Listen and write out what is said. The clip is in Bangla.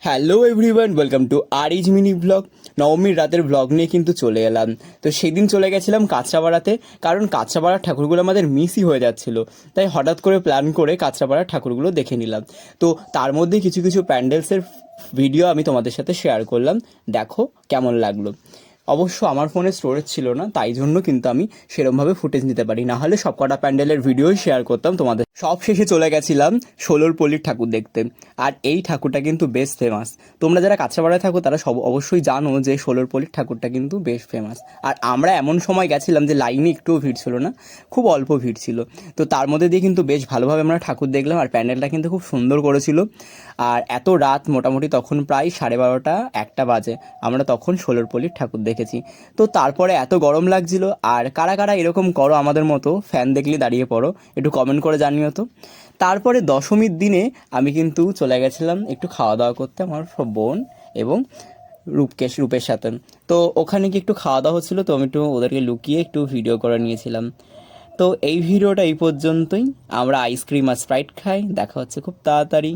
হ্যালো এভরিওয়ান, ওয়েলকাম টু আর ইজ মিনি ব্লগ। নবমীর রাতের ব্লগ নিয়ে কিন্তু চলে এলাম। তো সেদিন চলে গেছিলাম কাঁচরাপাড়াতে, কারণ কাঁচরাপাড়ার ঠাকুরগুলো আমাদের মিসই হয়ে যাচ্ছিলো। তাই হঠাৎ করে প্ল্যান করে কাঁচরাপাড়ার ঠাকুরগুলো দেখে নিলাম। তো তার মধ্যে কিছু কিছু প্যান্ডেলসের ভিডিও আমি তোমাদের সাথে শেয়ার করলাম। দেখো কেমন লাগলো। অবশ্য আমার ফোনে স্টোরেজ ছিল না, তাই জন্য কিন্তু আমি সেরমভাবে ফুটেজ নিতে পারি, না হলে সব কটা প্যান্ডেলের ভিডিওই শেয়ার করতাম তোমাদের। সব শেষে চলে গেছিলাম ষোলোর পল্লীর ঠাকুর দেখতে। আর এই ঠাকুরটা কিন্তু বেশ ফেমাস। তোমরা যারা কাঁচরাপাড়ায় থাকো তারা সব অবশ্যই জানো যে ষোলোর পল্লীর ঠাকুরটা কিন্তু বেশ ফেমাস। আর আমরা এমন সময় গেছিলাম যে লাইনে একটুও ভিড় ছিল না, খুব অল্প ভিড় ছিল। তো তার মধ্যে দিয়ে কিন্তু বেশ ভালোভাবে আমরা ঠাকুর দেখলাম, আর প্যান্ডেলটা কিন্তু খুব সুন্দর করেছিল। আর এত রাত, মোটামুটি তখন প্রায় 12:30 1টা বাজে, আমরা তখন ষোলোর পল্লীর ঠাকুর দেখেছি। তো তারপরে এত গরম লাগছিল। আর কারা কারা এরকম করো আমাদের মতো, ফ্যান দেখলে দাঁড়িয়ে পড়ো, একটু কমেন্ট করে জানিও তো। তারপরে দশমীর দিনে আমি কিন্তু চলে গেছিলাম একটু খাওয়া দাওয়া করতে আমার সব বোন এবং রূপের সাথে। তো ওখানে কি একটু খাওয়া দাওয়া হচ্ছিলো, তো আমি একটু ওদেরকে লুকিয়ে একটু ভিডিও করে নিয়েছিলাম। তো এই ভিডিওটা এই পর্যন্তই। আমরা আইসক্রিম আর স্প্রাইট খাই, দেখা হচ্ছে খুব তাড়াতাড়ি।